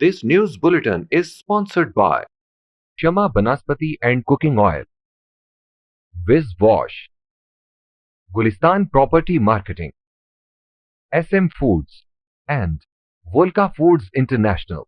This news bulletin is sponsored by Shama Banaspati and Cooking Oil, Viz Wash, Gulistan Property Marketing, SM Foods, and Volca Foods International.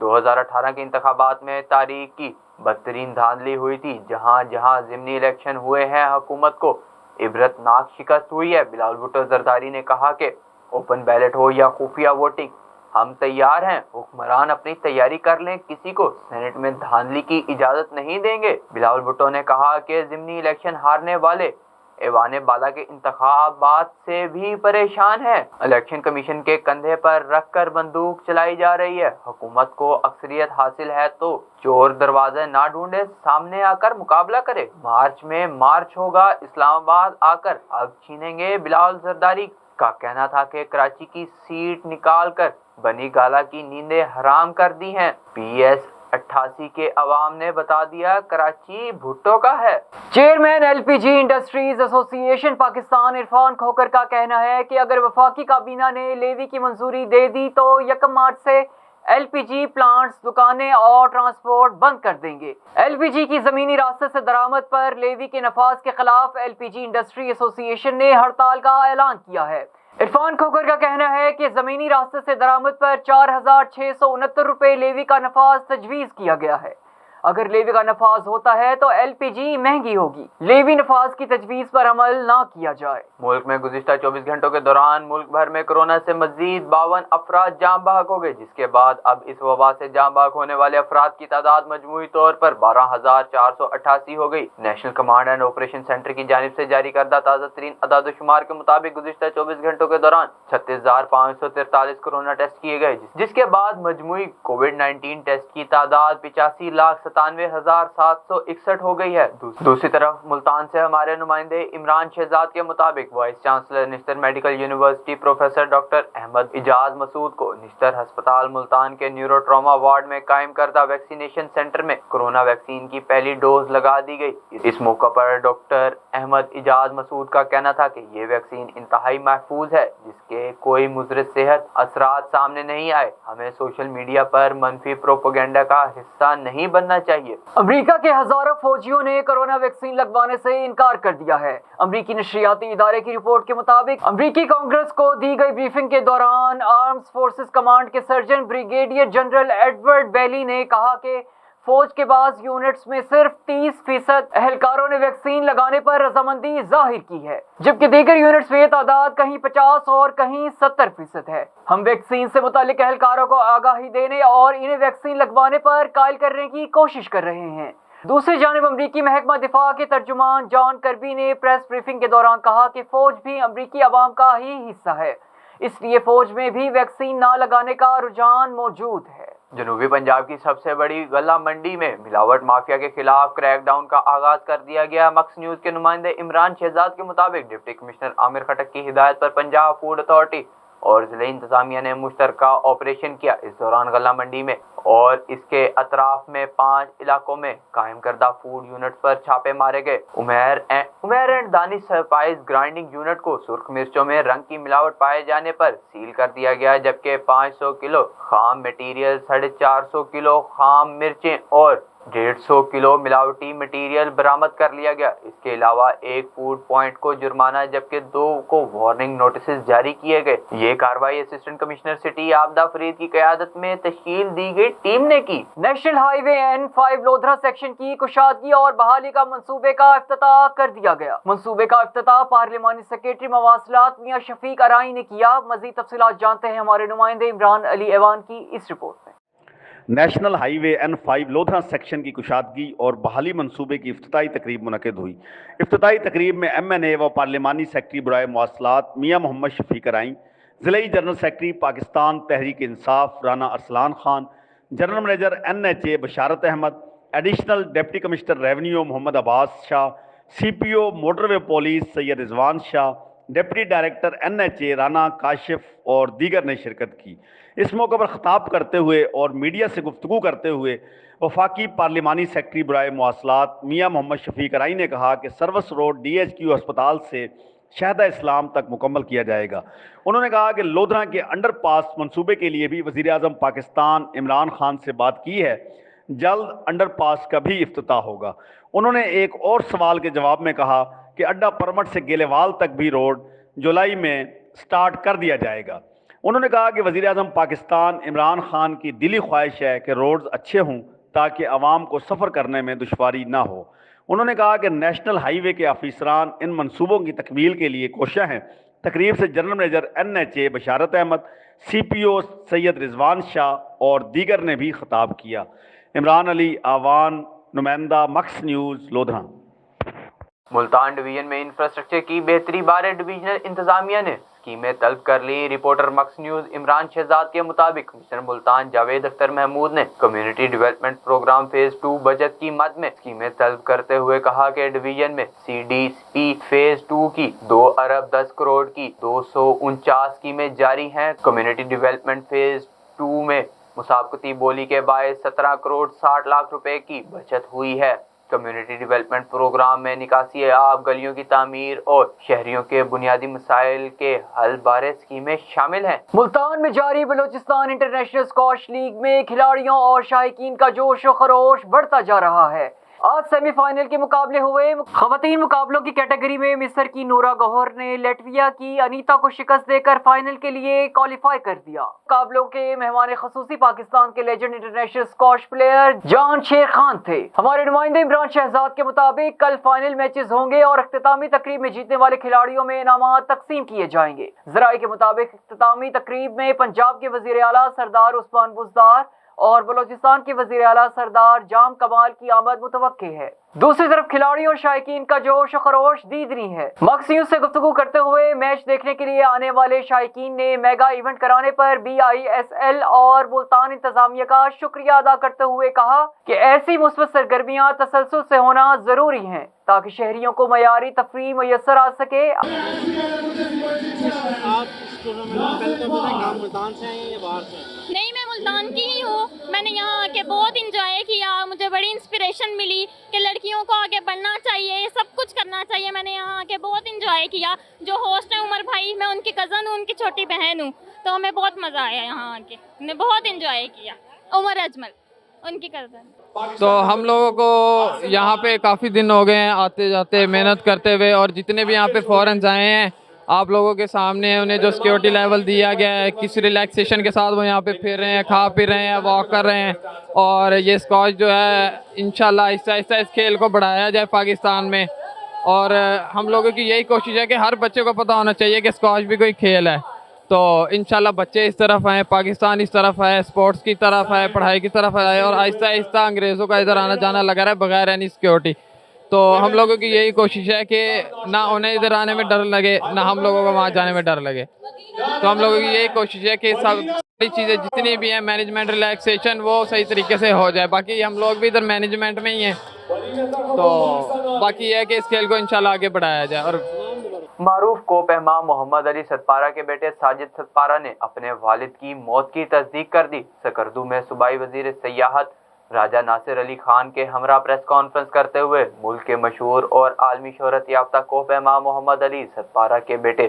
2018 کے انتخابات میں تاریخ کی بدترین دھاندلی ہوئی تھی، جہاں جہاں ضمنی الیکشن ہوئے ہیں حکومت کو عبرتناک شکست ہوئی ہے۔ بلاول بھٹو زرداری نے کہا کہ اوپن بیلٹ ہو یا خفیہ ووٹنگ، ہم تیار ہیں، حکمران اپنی تیاری کر لیں، کسی کو سینٹ میں دھاندلی کی اجازت نہیں دیں گے۔ بلاول بھٹو نے کہا کہ ضمنی الیکشن ہارنے والے ایوان بالا کے انتخابات سے بھی پریشان ہیں، الیکشن کمیشن کے کندھے پر رکھ کر بندوق چلائی جا رہی ہے۔ حکومت کو اکثریت حاصل ہے تو چور دروازے نہ ڈھونڈے، سامنے آ کر مقابلہ کرے۔ مارچ میں مارچ ہوگا، اسلام آباد آ کر اب چھینیں گے۔ بلاول زرداری کا کہنا تھا کہ کراچی کی سیٹ نکال کر بنی گالا کی نیندیں حرام کر دی ہیں۔ PS 88 کے عوام نے بتا دیا کراچی بھٹو کا ہے۔ چیئرمین LPG انڈسٹریز ایسوسی ایشن پاکستان عرفان کھوکر کا کہنا ہے کہ اگر وفاقی کابینہ نے لیوی کی منظوری دے دی تو 1 مارچ سے LPG پلانٹس، دکانیں اور ٹرانسپورٹ بند کر دیں گے۔ LPG کی زمینی راستے سے درآمد پر لیوی کے نفاذ کے خلاف LPG انڈسٹری ایسوسی ایشن نے ہڑتال کا اعلان کیا ہے۔ عرفان کھوکر کا کہنا ہے کہ زمینی راستے سے درآمد پر 4669 روپے لیوی کا نفاذ تجویز کیا گیا ہے۔ اگر لیوی کا نفاذ ہوتا ہے تو LPG مہنگی ہوگی، لیوی نفاذ کی تجویز پر عمل نہ کیا جائے۔ ملک میں گزشتہ 24 گھنٹوں کے دوران ملک بھر میں کورونا سے مزید 52 افراد جاں بحق ہو گئے، جس کے بعد اب اس وبا سے جاں بحق ہونے والے افراد کی تعداد مجموعی طور پر 12,488 ہو گئی۔ National command and operation centre کی جانب سے جاری کردہ تازہ ترین اعداد و شمار کے مطابق گزشتہ 24 گھنٹوں کے دوران 36,543 کورونا ٹیسٹ کیے گئے، جس کے بعد مجموعی کووڈ-19 ٹیسٹ کی تعداد 85,97,761 ہو گئی ہے۔ دوسری طرف ملتان سے ہمارے نمائندے عمران شہزاد کے مطابق vice chancellor Nishtar medical university professor doctor Ahmad Ejaz Masood کو نشتر ہسپتال ملتان کے نیورو ٹراما وارڈ میں قائم کردہ ویکسینیشن سینٹر میں کورونا ویکسین کی پہلی ڈوز لگا دی گئی۔ اس موقع پر ڈاکٹر احمد اجاز مسعود کا کہنا تھا کہ یہ ویکسین انتہائی محفوظ ہے، جس کے کوئی مضر صحت اثرات سامنے نہیں آئے۔ ہمیں سوشل میڈیا پر منفی پروپیگنڈا کا حصہ نہیں بننا چاہیے۔ امریکہ کے ہزاروں فوجیوں نے کورونا ویکسین لگوانے سے انکار کر دیا ہے۔ امریکی نشریاتی ادارے کی رپورٹ کے مطابق امریکی کانگریس کو دی گئی بریفنگ کے دوران آرمز فورسز کمانڈ کے سرجن بریگیڈیئر جنرل ایڈورڈ بیلی نے کہا کہ فوج کے بعض یونٹس میں صرف 30% اہلکاروں نے ویکسین لگانے پر رضامندی ظاہر کی ہے، جبکہ دیگر یونٹس میں یہ تعداد کہیں 50 اور کہیں 70% ہے۔ ہم ویکسین سے متعلق اہلکاروں کو آگاہی دینے اور انہیں ویکسین لگوانے پر قائل کرنے کی کوشش کر رہے ہیں۔ دوسری جانب امریکی محکمہ دفاع کے ترجمان جان کربی نے پریس بریفنگ کے دوران کہا کہ فوج بھی امریکی عوام کا ہی حصہ ہے، اس لیے فوج میں بھی ویکسین نہ لگانے کا رجحان موجود ہے۔ جنوبی پنجاب کی سب سے بڑی غلہ منڈی میں ملاوٹ مافیا کے خلاف کریک ڈاؤن کا آغاز کر دیا گیا۔ مکس نیوز کے نمائندے عمران شہزاد کے مطابق ڈپٹی کمشنر عامر خٹک کی ہدایت پر پنجاب فوڈ اتھارٹی اور ضلعی انتظامیہ نے مشترکہ آپریشن کیا۔ اس دوران غلہ منڈی میں اور اس کے اطراف میں 5 علاقوں میں قائم کردہ فوڈ یونٹس پر چھاپے مارے گئے۔ Umair and Danish Spice grinding unit کو سرخ مرچوں میں رنگ کی ملاوٹ پائے جانے پر سیل کر دیا گیا، جبکہ 500 کلو خام مٹیریل، 450 کلو خام مرچیں اور 150 کلو ملاوٹی مٹیریل برآمد کر لیا گیا۔ اس کے علاوہ ایک فوڈ پوائنٹ کو جرمانہ جبکہ 2 کو وارننگ نوٹسز جاری کیے گئے۔ یہ کارروائی assistant commissioner city Abida Farid کی قیادت میں تشکیل دی گئی ٹیم نے کی۔ نیشنل ہائی وے N5 لودھرا سیکشن کی کشادگی اور بحالی کا منصوبے کا افتتاح کر دیا گیا۔ منصوبے کا افتتاح پارلیمانی سیکریٹری مواصلات میاں شفیق ارائی نے کیا۔ مزید تفصیلات جانتے ہیں ہمارے نمائندے عمران علی ایوان کی اس رپورٹ میں۔ نیشنل ہائی وے N5 لودھرا سیکشن کی کشادگی اور بحالی منصوبے کی افتتاحی تقریب منعقد ہوئی۔ افتتاحی تقریب میں MNA و پارلیمانی سیکرٹری برائے مواصلات میاں محمد شفیق ارائی، ضلعی general secretary Pakistan Tehreek Insaf Rana Arsalan Khan, general manager NHA Basharat Ahmad, additional deputy commissioner revenue Muhammad Abbas Shah, CPO motorway police Syed Rizwan Shah, deputy director NHA Rana Kashif اور دیگر نے شرکت کی۔ اس موقع پر خطاب کرتے ہوئے اور میڈیا سے گفتگو کرتے ہوئے وفاقی پارلیمانی سیکرٹری برائے مواصلات میاں محمد شفیق ارائی نے کہا کہ سروس روڈ DHQ ہسپتال سے شہدہ اسلام تک مکمل کیا جائے گا۔ انہوں نے کہا کہ لودھرا کے انڈر پاس منصوبے کے لیے بھی وزیر اعظم پاکستان عمران خان سے بات کی ہے، جلد انڈر پاس کا بھی افتتاح ہوگا۔ انہوں نے ایک اور سوال کے جواب میں کہا کہ اڈا پرمٹ سے گیلے وال تک بھی روڈ جولائی میں سٹارٹ کر دیا جائے گا۔ انہوں نے کہا کہ وزیر اعظم پاکستان عمران خان کی دلی خواہش ہے کہ روڈز اچھے ہوں تاکہ عوام کو سفر کرنے میں دشواری نہ ہو۔ انہوں نے کہا کہ نیشنل ہائی وے کے آفیسران ان منصوبوں کی تکمیل کے لیے کوشاں ہیں۔ تقریب سے general manager NHA Basharat Ahmad, CPO سید رضوان شاہ اور دیگر نے بھی خطاب کیا۔ عمران علی، آوان نمائندہ، mix news, Lodhran. Multan division میں انفراسٹرکچر کی بہتری بارے ڈویژنل انتظامیہ نے اسکیمیں طلب کر لی۔ Reporter mix news Imran Shahzad کے مطابق کمشنر ملتان جاوید اختر محمود نے community development programme phase 2 budget کی مد میں اسکیمیں طلب کرتے ہوئے کہا کہ ڈویژن میں CDP فیز 2 کی 2 ارب 10 کروڑ کی 249 اسکیمیں جاری ہیں۔ کمیونٹی ڈیولپمنٹ فیز 2 میں مسابقتی بولی کے باعث 17 کروڑ 60 لاکھ روپے کی بچت ہوئی ہے۔ کمیونٹی ڈیولپمنٹ پروگرام میں نکاسی آب، گلیوں کی تعمیر اور شہریوں کے بنیادی مسائل کے حل بارے اسکیمیں شامل ہیں۔ ملتان میں جاری بلوچستان انٹرنیشنل اسکواش لیگ میں کھلاڑیوں اور شائقین کا جوش و خروش بڑھتا جا رہا ہے۔ آج سیمی فائنل کے مقابلے ہوئے۔ خواتین مقابلوں کی کیٹیگری میں مصر کی نورا گوہر نے لیٹویا کی انیتا کو شکست دے کر فائنل کے لیے کوالیفائی کر دیا۔ مقابلوں کے مہمان خصوصی پاکستان کے لیجنڈ انٹرنیشنل اسکواش پلیئر جان شیر خان تھے۔ ہمارے نمائندے عمران شہزاد کے مطابق کل فائنل میچز ہوں گے اور اختتامی تقریب میں جیتنے والے کھلاڑیوں میں انعامات تقسیم کیے جائیں گے۔ ذرائع کے مطابق اختتامی تقریب میں پنجاب کے وزیر اعلیٰ سردار عثمان بزدار اور بلوچستان کے وزیر اعلیٰ سردار جام کمال کی آمد متوقع ہے۔ دوسری طرف کھلاڑیوں اور شائقین کا جوش و خروش دیدنی ہے۔ مکس نیوز سے گفتگو کرتے ہوئے میچ دیکھنے کے لیے آنے والے شائقین نے میگا ایونٹ کرانے پر BISL اور ملتان انتظامیہ کا شکریہ ادا کرتے ہوئے کہا کہ ایسی مثبت سرگرمیاں تسلسل سے ہونا ضروری ہیں تاکہ شہریوں کو معیاری تفریح میسر آ سکے۔ نہیں، میں ملتان کی ہی ہوں۔ میں نے یہاں آ کے بہت انجوائے کیا، مجھے بڑی انسپریشن ملی کہ لڑکیوں کو آگے بڑھنا چاہیے، سب کچھ کرنا چاہیے۔ میں نے یہاں آ کے بہت انجوائے کیا۔ جو ہوسٹ ہیں عمر بھائی، میں ان کی کزن ہوں، ان کی چھوٹی بہن ہوں، تو ہمیں بہت مزہ آیا یہاں آ کے، ہم نے بہت انجوائے کیا۔ عمر اجمل ان کی کزن۔ تو ہم لوگوں کو یہاں پہ کافی دن ہو گئے ہیں آتے جاتے، محنت کرتے ہوئے، اور جتنے بھی یہاں پہ فورنز آئے ہیں آپ لوگوں کے سامنے انہیں جو سیکیورٹی لیول دیا گیا ہے، کس ریلیکسیشن کے ساتھ وہ یہاں پہ پھر رہے ہیں، کھا پی رہے ہیں، واک کر رہے ہیں، اور یہ اسکواش جو ہے انشاءاللہ آہستہ آہستہ اس کھیل کو بڑھایا جائے پاکستان میں۔ اور ہم لوگوں کی یہی کوشش ہے کہ ہر بچے کو پتہ ہونا چاہیے کہ اسکواش بھی کوئی کھیل ہے، تو انشاءاللہ بچے اس طرف آئیں، پاکستان اس طرف ہے، اسپورٹس کی طرف ہے، پڑھائی کی طرف ہے، اور آہستہ آہستہ انگریزوں کا ادھر آنا جانا لگا رہا ہے بغیر اینی سیکیورٹی۔ تو ہم لوگوں کی یہی کوشش ہے کہ نہ انہیں ادھر آنے میں ڈر لگے، نہ ہم لوگوں کو وہاں جانے میں ڈر لگے۔ تو ہم لوگوں کی یہی کوشش ہے کہ ساری چیزیں جتنی بھی ہیں، مینجمنٹ، ریلیکسیشن، وہ صحیح طریقے سے ہو جائے۔ باقی ہم لوگ بھی ادھر مینجمنٹ میں ہی ہیں، تو باقی یہ ہے کہ اس کھیل کو انشاءاللہ آگے بڑھایا جائے۔ اور معروف کوپ امام محمد علی ستپارہ کے بیٹے ساجد ستپارہ نے اپنے والد کی موت کی تصدیق کر دی۔ سکردو میں صوبائی وزیر سیاحت راجہ ناصر علی خان کے ہمراہ پریس کانفرنس کرتے ہوئے ملک کے مشہور اور عالمی شہرت یافتہ کوپ امام محمد علی ستپارہ کے بیٹے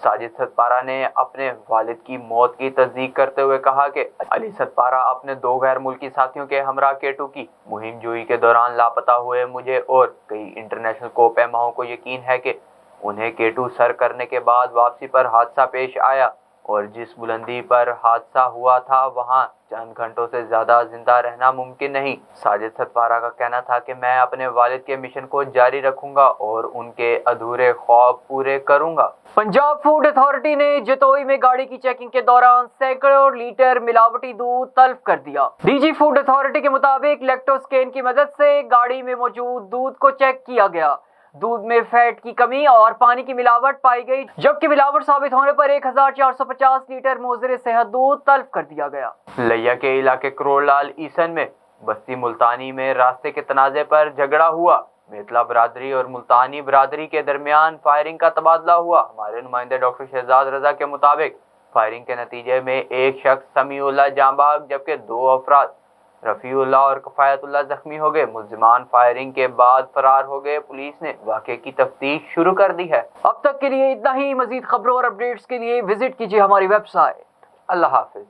ساجد ستپارہ نے اپنے والد کی موت کی تصدیق کرتے ہوئے کہا کہ علی ستپارہ اپنے 2 غیر ملکی ساتھیوں کے ہمراہ K2 کی مہم جوئی کے دوران لاپتہ ہوئے۔ مجھے اور کئی انٹرنیشنل کوپ اماؤں کو یقین ہے کہ انہیں K2 سر کرنے کے بعد واپسی پر حادثہ پیش آیا، اور جس بلندی پر حادثہ ہوا تھا وہاں چند گھنٹوں سے زیادہ زندہ رہنا ممکن نہیں۔ ساجد ستپارہ کا کہنا تھا کہ میں اپنے والد کے مشن کو جاری رکھوں گا اور ان کے ادھورے خواب پورے کروں گا۔ پنجاب فوڈ اتھارٹی نے جتوئی میں گاڑی کی چیکنگ کے دوران سینکڑوں لیٹر ملاوٹی دودھ تلف کر دیا۔ DG فوڈ اتھارٹی کے مطابق لیکٹوسکین کی مدد سے گاڑی میں موجود دودھ کو چیک کیا گیا۔ دودھ میں فیٹ کی کمی اور پانی کی ملاوٹ پائی گئی، جبکہ ملاوٹ ثابت ہونے پر 1450 لیٹر مضر صحت دودھ تلف کر دیا گیا۔ لیا کے علاقے کرول لال ایسن میں بستی ملتانی میں راستے کے تنازع پر جھگڑا ہوا۔ میتلا برادری اور ملتانی برادری کے درمیان فائرنگ کا تبادلہ ہوا۔ ہمارے نمائندے ڈاکٹر شہزاد رضا کے مطابق فائرنگ کے نتیجے میں ایک شخص سمیع اللہ جاں بحق جبکہ 2 افراد رفیع اللہ اور کفایت اللہ زخمی ہو گئے۔ ملزمان فائرنگ کے بعد فرار ہو گئے۔ پولیس نے واقعے کی تفتیش شروع کر دی ہے۔ اب تک کے لیے اتنا ہی۔ مزید خبروں اور اپڈیٹس کے لیے وزٹ کیجیے ہماری ویب سائٹ۔ اللہ حافظ۔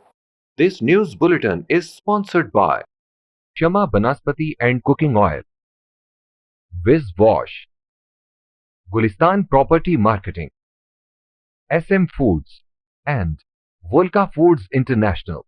This news bulletin is sponsored by Shama Banaspati and Cooking Oil, Wiz Wash, Gulistan Property Marketing, SM Foods, and Volca Foods International,